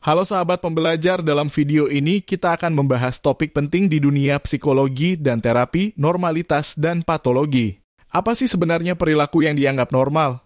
Halo sahabat pembelajar, dalam video ini kita akan membahas topik penting di dunia psikologi dan terapi, normalitas dan patologi. Apa sih sebenarnya perilaku yang dianggap normal?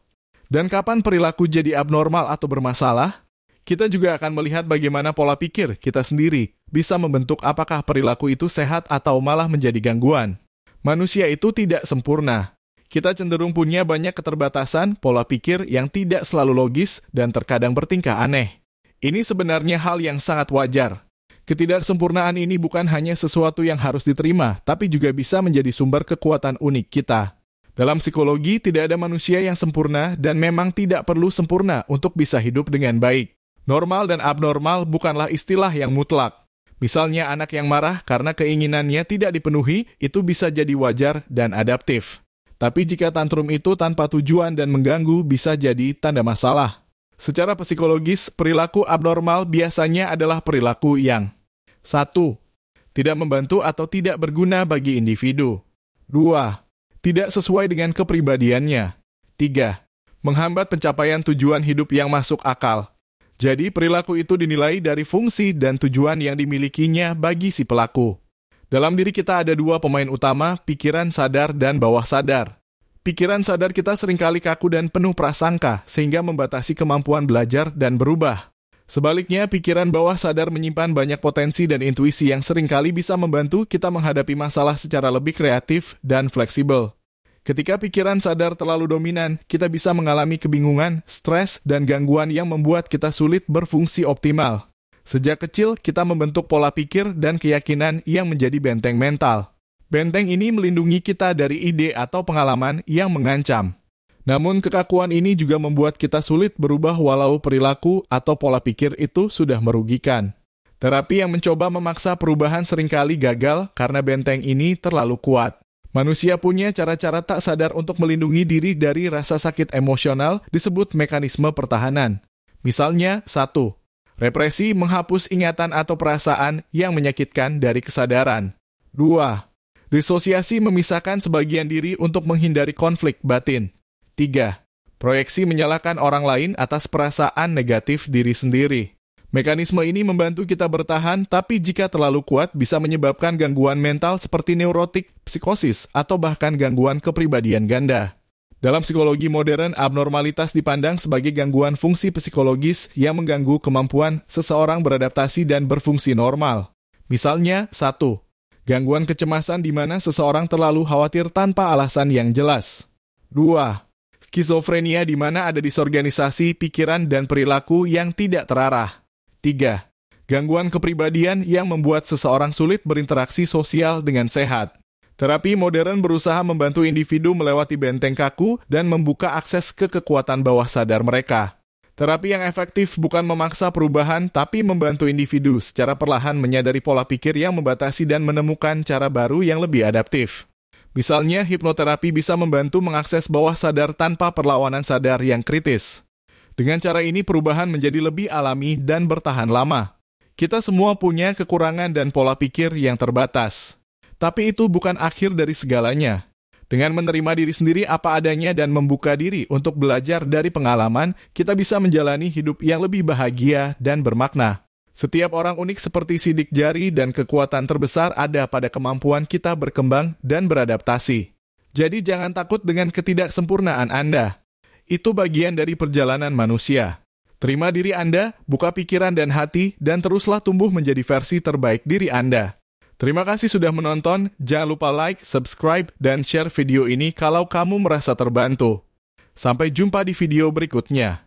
Dan kapan perilaku jadi abnormal atau bermasalah? Kita juga akan melihat bagaimana pola pikir kita sendiri bisa membentuk apakah perilaku itu sehat atau malah menjadi gangguan. Manusia itu tidak sempurna. Kita cenderung punya banyak keterbatasan, pola pikir yang tidak selalu logis dan terkadang bertingkah aneh. Ini sebenarnya hal yang sangat wajar. Ketidaksempurnaan ini bukan hanya sesuatu yang harus diterima, tapi juga bisa menjadi sumber kekuatan unik kita. Dalam psikologi, tidak ada manusia yang sempurna dan memang tidak perlu sempurna untuk bisa hidup dengan baik. Normal dan abnormal bukanlah istilah yang mutlak. Misalnya anak yang marah karena keinginannya tidak dipenuhi, itu bisa jadi wajar dan adaptif. Tapi jika tantrum itu tanpa tujuan dan mengganggu, bisa jadi tanda masalah. Secara psikologis, perilaku abnormal biasanya adalah perilaku yang 1. Tidak membantu atau tidak berguna bagi individu. 2. Tidak sesuai dengan kepribadiannya. 3. Menghambat pencapaian tujuan hidup yang masuk akal. Jadi, perilaku itu dinilai dari fungsi dan tujuan yang dimilikinya bagi si pelaku. Dalam diri kita ada dua pemain utama, pikiran sadar dan bawah sadar. Pikiran sadar kita seringkali kaku dan penuh prasangka, sehingga membatasi kemampuan belajar dan berubah. Sebaliknya, pikiran bawah sadar menyimpan banyak potensi dan intuisi yang seringkali bisa membantu kita menghadapi masalah secara lebih kreatif dan fleksibel. Ketika pikiran sadar terlalu dominan, kita bisa mengalami kebingungan, stres, dan gangguan yang membuat kita sulit berfungsi optimal. Sejak kecil, kita membentuk pola pikir dan keyakinan yang menjadi benteng mental. Benteng ini melindungi kita dari ide atau pengalaman yang mengancam. Namun kekakuan ini juga membuat kita sulit berubah walau perilaku atau pola pikir itu sudah merugikan. Terapi yang mencoba memaksa perubahan seringkali gagal karena benteng ini terlalu kuat. Manusia punya cara-cara tak sadar untuk melindungi diri dari rasa sakit emosional disebut mekanisme pertahanan. Misalnya, 1. Represi menghapus ingatan atau perasaan yang menyakitkan dari kesadaran. 2. Disosiasi memisahkan sebagian diri untuk menghindari konflik batin. 3. Proyeksi menyalahkan orang lain atas perasaan negatif diri sendiri. Mekanisme ini membantu kita bertahan, tapi jika terlalu kuat bisa menyebabkan gangguan mental seperti neurotik, psikosis, atau bahkan gangguan kepribadian ganda. Dalam psikologi modern, abnormalitas dipandang sebagai gangguan fungsi psikologis yang mengganggu kemampuan seseorang beradaptasi dan berfungsi normal. Misalnya, 1. Gangguan kecemasan di mana seseorang terlalu khawatir tanpa alasan yang jelas. 2. Skizofrenia di mana ada disorganisasi pikiran dan perilaku yang tidak terarah. 3. Gangguan kepribadian yang membuat seseorang sulit berinteraksi sosial dengan sehat. Terapi modern berusaha membantu individu melewati benteng kaku dan membuka akses ke kekuatan bawah sadar mereka. Terapi yang efektif bukan memaksa perubahan, tapi membantu individu secara perlahan menyadari pola pikir yang membatasi dan menemukan cara baru yang lebih adaptif. Misalnya, hipnoterapi bisa membantu mengakses bawah sadar tanpa perlawanan sadar yang kritis. Dengan cara ini, perubahan menjadi lebih alami dan bertahan lama. Kita semua punya kekurangan dan pola pikir yang terbatas. Tapi itu bukan akhir dari segalanya. Dengan menerima diri sendiri apa adanya dan membuka diri untuk belajar dari pengalaman, kita bisa menjalani hidup yang lebih bahagia dan bermakna. Setiap orang unik seperti sidik jari dan kekuatan terbesar ada pada kemampuan kita berkembang dan beradaptasi. Jadi jangan takut dengan ketidaksempurnaan Anda. Itu bagian dari perjalanan manusia. Terima diri Anda, buka pikiran dan hati, dan teruslah tumbuh menjadi versi terbaik diri Anda. Terima kasih sudah menonton, jangan lupa like, subscribe, dan share video ini kalau kamu merasa terbantu. Sampai jumpa di video berikutnya.